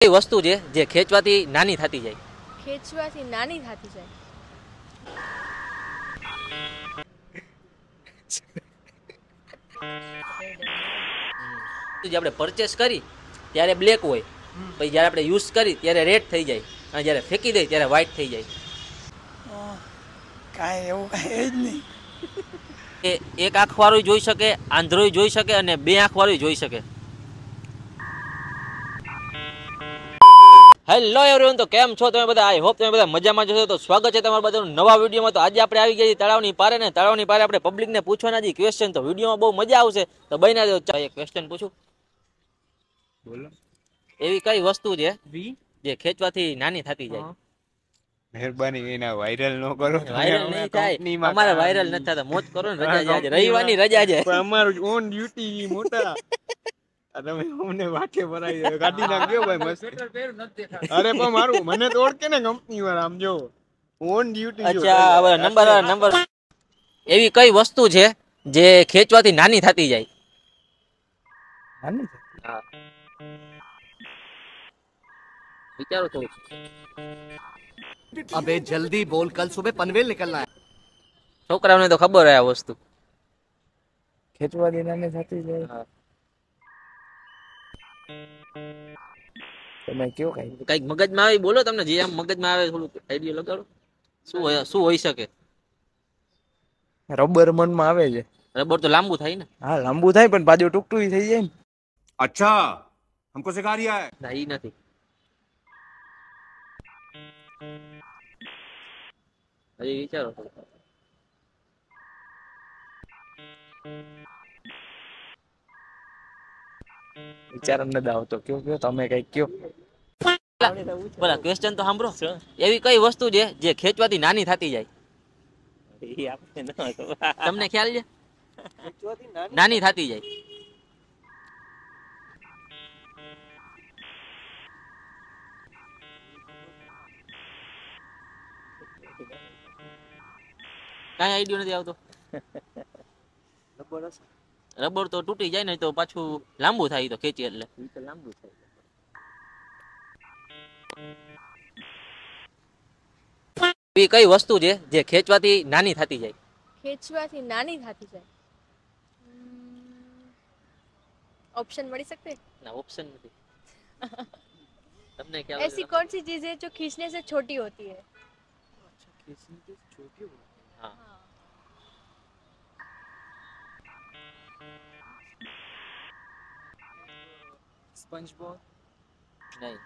કઈ વસ્તુ છે જે ખેંચવાથી નાની થતી જાય? ખેંચવાથી નાની થતી જાય. જે આપણે પરચેસ કરી ત્યારે બ્લેક હોય, પછી જ્યારે આપણે યુઝ કરી ત્યારે રેડ થઈ જાય, અને જ્યારે ફેંકી દઈએ ત્યારે વ્હાઈટ થઈ જાય. કાંઈ એવું કાંઈ જ નહીં. એ એક આંખવાળું જોઈ શકે, આંધળોય જોઈ શકે અને બે આંખવાળું જોઈ શકે. હેલો એવરીવન, તો કેમ છો તમે બધા? આઈ હોપ તમે બધા મજામાં જશો. તો સ્વાગત છે તમારા બધાનું નવા વિડીયોમાં. તો આજે આપણે આવી ગયા છીએ તળાવની પારે, ને તળાવની પારે આપણે પબ્લિકને પૂછવાના જે ક્વેશ્ચન, તો વિડીયોમાં બહુ મજા આવશે. તો બન્યા રહેજો. ચાલો એક ક્વેશ્ચન પૂછું. બોલો. એવી કઈ વસ્તુ છે જે ખેંચવાથી નાની થતી જાય? મહેરબાની કરીને વાયરલ ન કરો. વાયરલ નહીં થાય, અમારે વાયરલ નથી થતા. મોજ કરો ને, રજા છે આજે, રવિવારની રજા છે. અમારું ઓન ડ્યુટી મોટા. તમે અમને વાટે ભરાઈ ગાડી નાખ્યો ભાઈ મસ્ત. અરે પણ મારું મને તો ઓળખે ને કંપની વાળા. આમ જો ઓન ડ્યુટી. અચ્છા, હવે નંબર એવી કઈ વસ્તુ છે જે ખેંચવાથી નાની થતી જાય? નાની હા, વિચારો થોડું. अबे जल्दी बोल, कल सुबह पनवेल निकलना है. છોકરાઓને તો ખબર હોય આ વસ્તુ. ખેંચવાથી નાની થતી જાય. હા. તમે કયો કઈ કઈક મગજમાં આવે બોલો. તમને જે આમ મગજમાં આવે થોડું આઈડિયા લગાડો. શું હોઈ શકે? રબર મનમાં આવે છે. રબર તો લાંબુ થાય ને. હા લાંબુ થાય પણ બાજુ ટૂંકટું થઈ જાય ને. अच्छा, हमको सिखा रिया है. ના, ઈ નથી. હજી વિચારો. વિચાર ન આવતો. કયો તમે કઈક કયો. બોલા, ક્વેશ્ચન તો સાંભળો. એવી કઈ વસ્તુ છે જે ખેંચવાથી નાની થતી જાય? તમને ખ્યાલ છે? નાની થતી જાય. કઈ આઈડિયો નથી આવતો. રબર તો તૂટી જાય ને તો પાછું લાંબુ થાય, તો ખેંચી એટલે લાંબુ થાય. એવી કઈ વસ્તુ છે જે ખેંચવાથી નાની થતી જાય? ખેંચવાથી નાની થતી જાય. ऑप्शन मड़ी सकते हैं? ના, ઓપ્શન નથી. તમને ખ્યાલ ऐसी कौन सी चीज है जो खींचने से छोटी होती है? હા. સ્પંજ બોલ નહીં.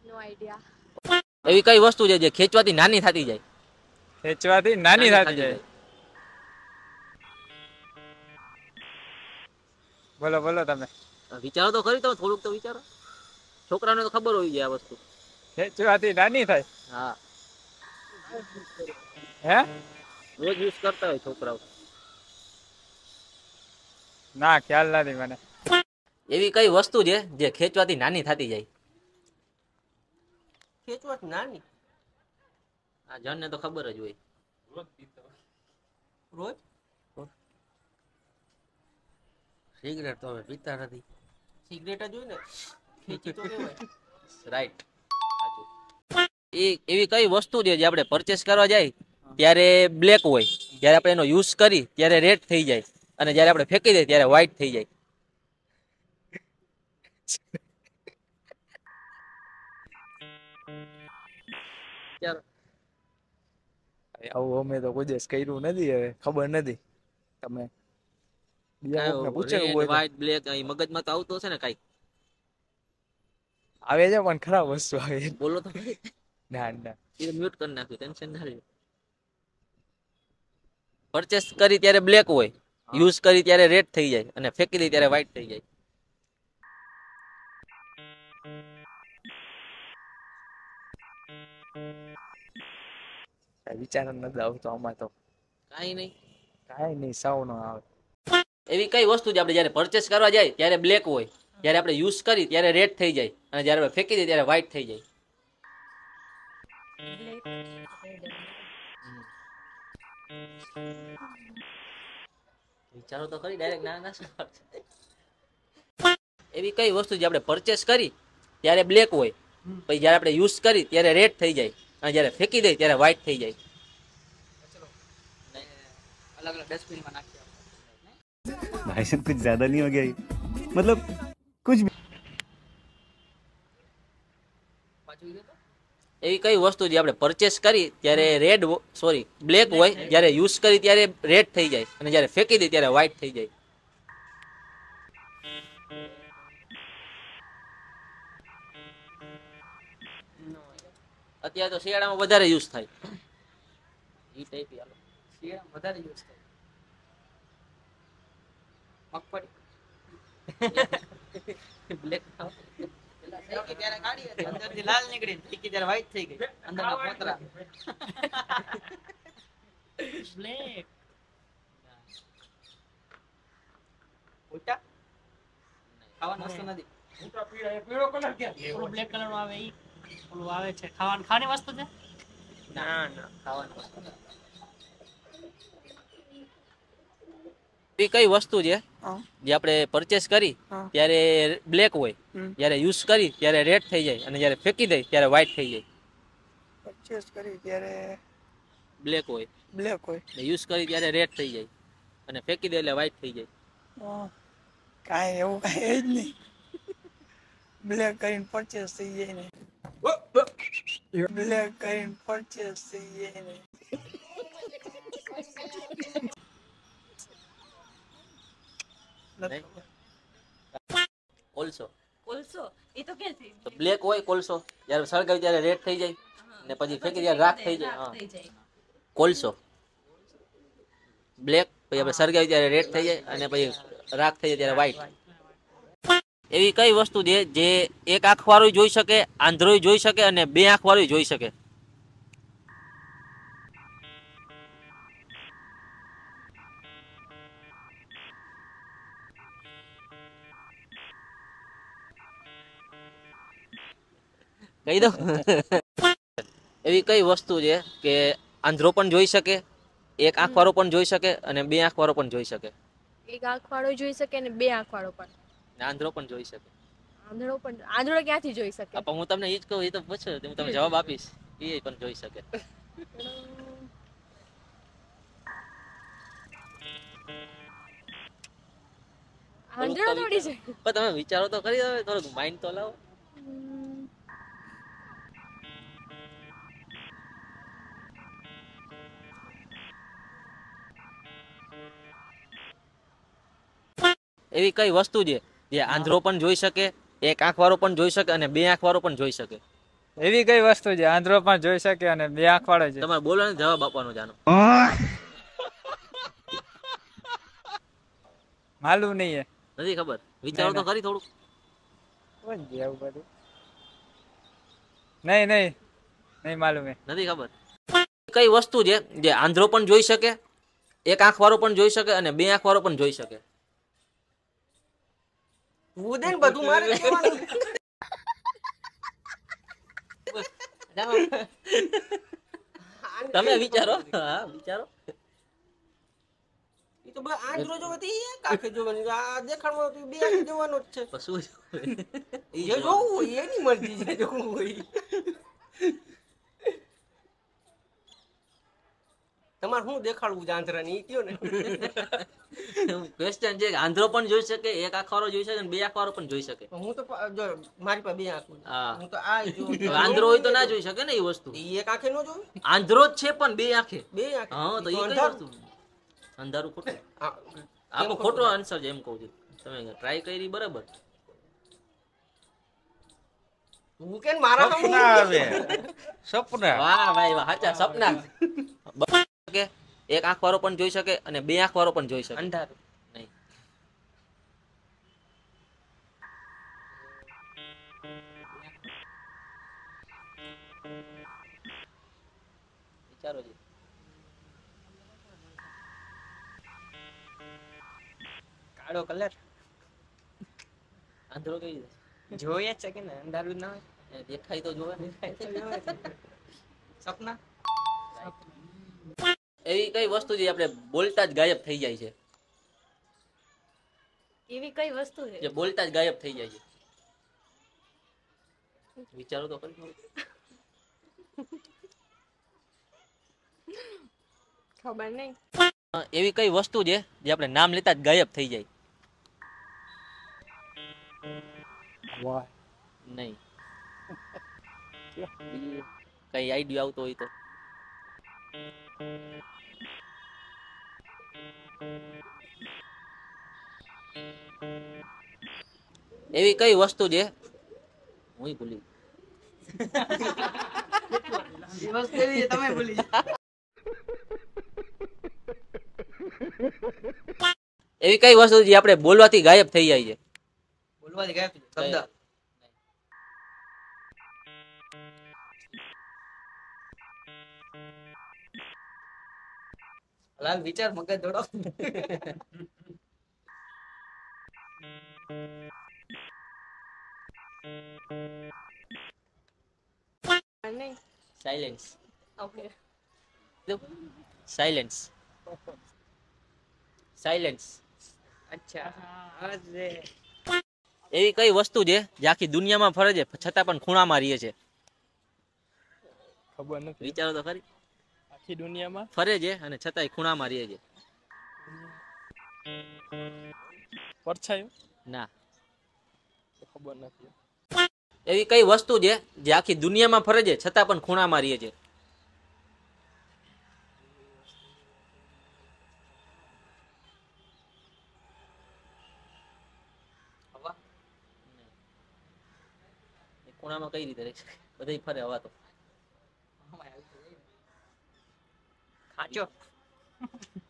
No idea. એવી કઈ વસ્તુ છે જે ખેંચવાથી નાની થતી જાય? ખેંચવાથી નાની થતી જાય. બોલો બોલો તમે. વિચારો તો ખરી, તમે થોડુંક તો વિચારો. છોકરાને તો ખબર હોવી જોઈએ આ વસ્તુ. ખેંચવાથી નાની થાય. હા, હે રોજ યુઝ કરતા હોય છોકરાઓ. ના ખ્યાલ નથી મને. એવી કઈ વસ્તુ છે જે ખેંચવાથી નાની થતી જાય? ખેંચવાથી નાની? આ જણને તો ખબર જ હોય. રોજ સિગરેટ તો હવે પીતા નથી. સિગરેટ જ હોય ને, ખેંચી તો કહેવાય. રાઈટ, સાચું. એવી કઈ વસ્તુ છે જે આપણે પરચેસ કરવા જાય ત્યારે બ્લેક હોય, જ્યારે આપણે એનો યુઝ કરી ત્યારે રેડ થઈ જાય, અને જ્યારે આપણે ફેંકી દઈએ ત્યારે વ્હાઈટ થઈ જાય? આવું અમે તો કોઈ દિવસ કર્યું નથી. હવે ખબર નથી. તમે બીજા કોકને પૂછેલું હોય તો. વ્હાઈટ બ્લેક મગજમાં તો આવતો હશે ને કઈ. આવે છે પણ ખરાબ વસ્તુ આવે. બોલો તો. ના ના એ મ્યુટ કરી નાખ્યું, ટેન્શન ના લે. પરચેસ કરી ત્યારે બ્લેક હોય, યુઝ કરી ત્યારે રેડ થઈ જાય, અને ફેંકી દઈ ત્યારે વ્હાઈટ થઈ જાય. વિચાર નથી આવતો આમાં તો. કાઈ નહીં. કાંઈ નહીં, સાવ ન આવે. એવી કઈ વસ્તુ છે આપણે જ્યારે પરચેસ કરવા જાય ત્યારે બ્લેક હોય, જ્યારે આપણે યુઝ કરી ત્યારે રેડ થઈ જાય, અને જ્યારે આપણે ફેંકી દઈએ ત્યારે વ્હાઈટ થઈ જાય? વિચારો તો ખરી. ડાયરેક્ટ ના ના. એવી કઈ વસ્તુ જે આપણે પરચેસ કરી ત્યારે બ્લેક હોય, પછી જ્યારે આપણે યુઝ કરી ત્યારે રેડ થઈ જાય, અને જ્યારે ફેંકી દઈ ત્યારે વ્હાઈટ થઈ જાય? અલગ અલગ ડસ્ટબિનમાં નાખીએ. भाई साहब कुछ ज्यादा नहीं हो गया ये? मतलब कुछ भी. પાછું કીધું તો? એવી કઈ વસ્તુ જે આપણે પરચેસ કરી ત્યારે બ્લેક હોય, જ્યારે યુઝ કરી ત્યારે રેડ થઈ જાય, અને જ્યારે ફેંકી દઈ ત્યારે વ્હાઈટ થઈ જાય? અત્યારે તો શિયાળામાં વધારે યુઝ થાય ઈ ટાઈપ. શિયાળામાં વધારે યુઝ થાય. મગફળી. બ્લેક ફેંકી ત્યારે કાઢી હતી, અંદરથી લાલ નીકળી, ફેંકી ત્યારે white થઈ ગઈ, અંદરના ફોતરા. બ્લેક. ઉલટા? ખાવાની વસ્તુ નથી. બ્લેક કલર નું આવે ઈ ઓલું આવે છે ખાવાની વસ્તુ છે. ના ખાવાની વસ્તુ નથી. એ કઈ વસ્તુ છે જે આપણે પરચેસ કરી ત્યારે બ્લેક હોય, જ્યારે યુઝ કરી ત્યારે રેડ થઈ જાય, અને જ્યારે ફેંકી દઈ ત્યારે વ્હાઈટ થઈ જાય? પરચેસ કરી ત્યારે બ્લેક હોય, યુઝ કરી ત્યારે રેડ થઈ જાય, અને ફેંકી દે એટલે વ્હાઈટ થઈ જાય. કાંઈ એવું કાંઈ જ નહીં. બ્લેક કરીને પરચેસ થઈ જાય ને. બ્લેક કરીને પરચેસ થઈ જાય ને. કોલસો. કોલસો એ તો ક્યાંથી તો બ્લેક હોય કોલસો, જ્યારે સળગાવી ત્યારે રેડ થઈ જાય, ને પછી ફેંકી ત્યારે રાખ થઈ જાય. થઈ જાય. કોલસો બ્લેક, પછી આપણે સળગાવી ત્યારે રેડ થઈ જાય, અને પછી રાખ થઈ જાય ત્યારે વ્હાઈટ. એવી કઈ વસ્તુ છે જે એક આંખ વાળું જોઈ શકે, આંધળો જોઈ શકે, અને બે આંખ વાળું જોઈ શકે? કહી દો. એવી કઈ વસ્તુ છે કે આંધળો પણ જોઈ શકે, એક આંખ વાળો પણ જોઈ શકે, અને બે આંખ વાળો પણ જોઈ શકે? એક આંખ વાળો જોઈ શકે ને બે આંખ વાળો પણ. ને આંધળો પણ જોઈ શકે. આંધળો ક્યાંથી જોઈ શકે? પણ હું તમને એ જ કહું, એ તો પૂછો, હું તમને જવાબ આપીશ. એ પણ જોઈ શકે. આંધળો થોડી છે. પણ તમે વિચારો તો કરી, હવે થોડુંક માઇન્ડ તો લાવો. એવી કઈ વસ્તુ છે જે આંધળો પણ જોઈ શકે, એક આંખ વાળો પણ જોઈ શકે, અને બે આંખ વાળો પણ જોઈ શકે? એવી કઈ વસ્તુ છે આંધળો પણ જોઈ શકે અને બે આંખ વાળો છે? તમારે બોલો ને, જવાબ આપવાનો જાનો. માલુમ નહીં હે. નથી ખબર? વિચારો તો ખરી થોડુંક. કોણ છે આવું બધું? નહીં માલુમ હે. નથી ખબર? કઈ વસ્તુ છે જે આંધળો પણ જોઈ શકે, એક આંખ વાળો પણ જોઈ શકે, અને બે આંખ વાળો પણ જોઈ શકે? બધું મારે કહેવાનું. તમે વિચારો. હા વિચારો. એ તો બસ આંધળો જોવાથી એક આંખે જોવાની, આ દેખાડવાનો તો બે આંખે જોવાનો જ છે. શું જે જોવું હોય એની મરજી, જે જોવું હોય. તમારે શું દેખાડવું છે આંધળાને ઈ કયો ને. ક્વેશ્ચન છે આંધળો પણ જોઈ શકે, એક આંખ વાળો જોઈ શકે, અને બે આંખ વાળો પણ જોઈ શકે. હું તો જો મારી પાસે બે આંખ હોય, હા. હું તો આ જોઉં. હવે આંધળો હોય તો ના જોઈ શકે ને એ વસ્તુ. ઈ એક આંખે ન જોયું, આંધળો જ છે પણ બે આંખે. બે આંખે. હા તો એ કઈ અંધારું. વસ્તુ? અંધારું ખોટું. આ આપણો ખોટો આન્સર છે એમ કહું છું. તમે ટ્રાય કરી બરાબર. હું કે મારા સપના આવે. સપના. વાહ ભાઈ વાહ, સાચા સપના. કે એક આંખ વાળો પણ જોઈ શકે, અને બે આંખ વાળો પણ જોઈ શકે. અંધારું. નહીં. વિચારો જી. કાળો કલર આંધળો કઈ રીતે? જોઈએ છે કે ને, અંધારું ના હોય. એ દેખાય તો જોવે. સપના. એવી કઈ વસ્તુ જે આપણે બોલતા જ ગાયબ થઈ જાય છે? એવી કઈ વસ્તુ છે જે બોલતા જ ગાયબ થઈ જાય છે? વિચારો તો ખરી થોડું. ખબર નહીં. એવી કઈ વસ્તુ છે જે આપણે નામ લેતા જ ગાયબ થઈ જાય? વાહ. નહીં. કઈ આઈડિયા આવતો હોય તો. એવી કઈ વસ્તુ છે હું ભૂલી એ વસ્તુ એવી છે તમે ભૂલી જાઓ. એવી કઈ વસ્તુ જે આપણે બોલવાથી ગાયબ થઈ જાય છે? બોલવાથી ગાયબ થઈ જાય. શબ્દ. લાલ વિચાર મગજ દોડો. નહીં. સાયલેન્સ. ઓકે. સાયલેન્સ. સાયલેન્સ. અચ્છા. અરે એવી કઈ વસ્તુ છે જે આખી દુનિયામાં ફરે છે છતાં પણ ખૂણામાં રહે છે? ખબર નથી. વિચારો તો ખરી. આખી દુનિયામાં ફરે છે અને છતાંય ખૂણામાં રહે છે. પરછાયું? ના. ખબર નથી. એવી કઈ વસ્તુ છે જે આખી દુનિયામાં ફરે છે છતાં પણ ખૂણામાં રહે છે? હવા. એ ખૂણામાં કઈ રીતે રહે છે? બધાય ફરે હવા તો. ખાચો.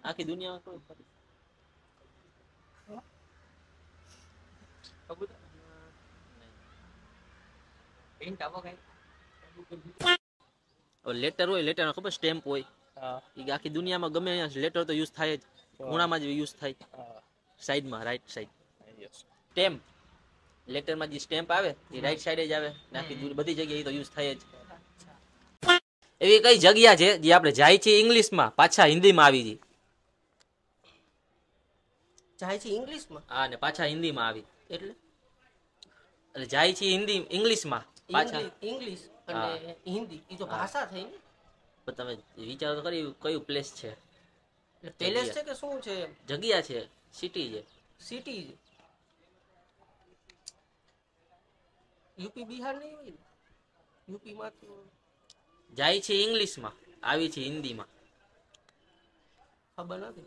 આખી દુનિયામાં કોઈ ફરે. કબૂતર. હિન્ટ આપો કઈ. લેટર હોય, લેટર ખબર સ્ટેમ્પ હોય, હા. એ આખી દુનિયામાં ગમે લેટર તો યુઝ થાય જ, ખૂણામાં જ યુઝ થાય. હા. સાઈડમાં, રાઈટ સાઈડ. યસ. સ્ટેમ્પ. લેટરમાં જે સ્ટેમ્પ આવે એ રાઈટ સાઈડે જ આવે. આખી બધી જગ્યાએ તો યુઝ થાય જ. એવી કઈ જગ્યા છે જે આપણે જાય છે ઇંગ્લિશમાં પાછા હિન્દીમાં આવી જઈએ? જાય છે ઇંગ્લિશમાં. હા, ને પાછા હિન્દીમાં આવી એટલે જાય છે હિન્દી ઇંગ્લિશમાં પાછા. ઇંગ્લિશ અને હિન્દી એ તો ભાષા થઈ ને. પણ તમે વિચારો તો ખરી કયું પ્લેસ છે? એટલે પેલેસ છે કે શું છે? જગ્યા છે, સિટી છે. સિટી છે. યુપી બિહાર નહીં હોય ને? યુપી માં તો જાય છે ઇંગ્લિશમાં આવી છે હિન્દીમાં. ખબર નથી.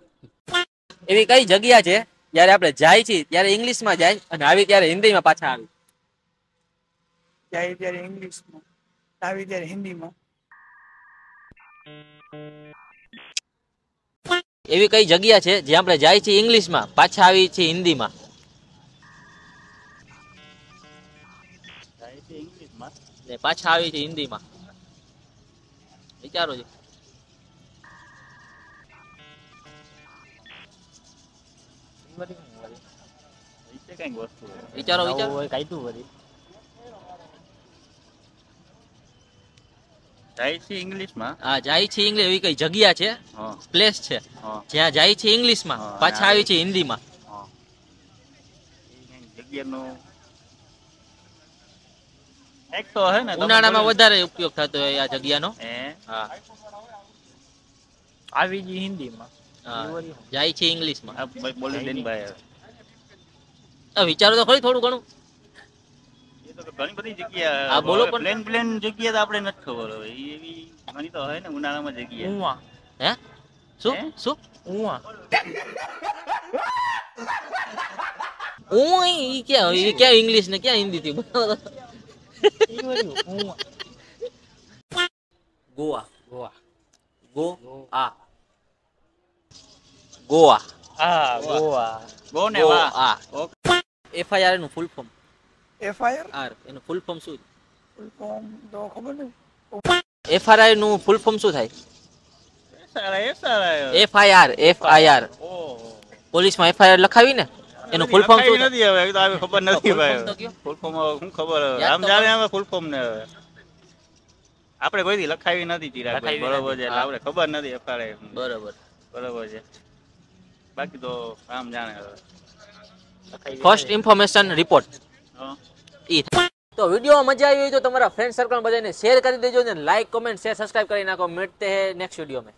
એવી કઈ જગ્યા છે જ્યારે આપણે જાય છે ત્યારે ઇંગ્લિશમાં જાય અને આવી ત્યારે હિન્દીમાં પાછા આવી? જાય ત્યારે ઇંગ્લિશમાં, આવી ત્યારે હિન્દીમાં. એવી કઈ જગ્યા છે જ્યાં આપણે જાય છે ઇંગ્લિશમાં પાછા આવી છે હિન્દીમાં? જાય છે ઇંગ્લિશમાં ને પાછા આવી છે હિન્દીમાં. વિચારો છો. કઈક વસ્તુ વિચારો વિચારો. કાઢ્યું વળી જાય છે ઇંગ્લિશમાં. હા, જાય છે ઇંગ્લિશ. એવી કઈ જગ્યા છે, હા. પ્લેસ છે હા. જ્યાં જાય છે ઇંગ્લિશમાં હા, પાછા આવી છે હિન્દીમાં. હા. એ જગ્યાનો એક તો હે ને ઉનાળામાં વધારે ઉપયોગ થતો હોય આ જગ્યાનો. હે હા. આવી ગઈ હિન્દીમાં. હા, જાય છે ઇંગ્લિશમાં. આ ભાઈ બોલી દેન ભાઈ વિચારો તો ખરી થોડું ઘણું. એ તો ઘણી બધી જગ્યા. હા, બોલો પણ. પ્લેન પ્લેન જગ્યા તો આપણે નથી ખબર હવે. એવી ઘણી તો હોય ને ઉનાળામાં જગ્યા. ઉવા. હે શું હે? શું ઉવા. ઓય ઈ ક્યાં ઇંગ્લિશ ને ક્યાં હિન્દી થી ઉવા. ગોવા. ગોવા. ગોવા. ગોવા. હા, ગોવા. ગો ને વાહ. ગોવા. ઓકે. FIR નું ફૂલ ફોર્મ. એફઆઈઆર આર એનું ફૂલ ફોર્મ શું? ફોર્મ તો ખબર નહીં. FRI નું ફૂલ ફોર્મ શું થાય? સારા FIR. ઓહો. પોલીસમાં FIR લખાવી ને એનું ફૂલ ફોર્મ શું? નથી હવે તો આવે ખબર નથી full form ભાઈ. તો કયો? ફૂલ ફોર્મ શું ખબર હવે યાદ આમ તો જાણે કરો. હવે ફૂલ ફોર્મ ને હવે આપણે કોઈથી લખાવી નથી ચિરાગભાઈ. લખાવી બરોબર છે એટલે આપણે ખબર નથી અપાડે. બરોબર. બરોબર છે. બાકી તો આમ જાણે હવે ફર્સ્ટ ઇન્ફોર્મેશન રિપોર્ટ ઈ તો વિડીયો મજા આવી હોય તો તમારા ફ્રેન્ડ સર્કલ બધાને શેર કરી દેજો ને લાઈક કમેન્ટ શેર સબસ્ક્રાઇબ કરી નાખો. મળતે હે નેક્સ્ટ વિડીયો में.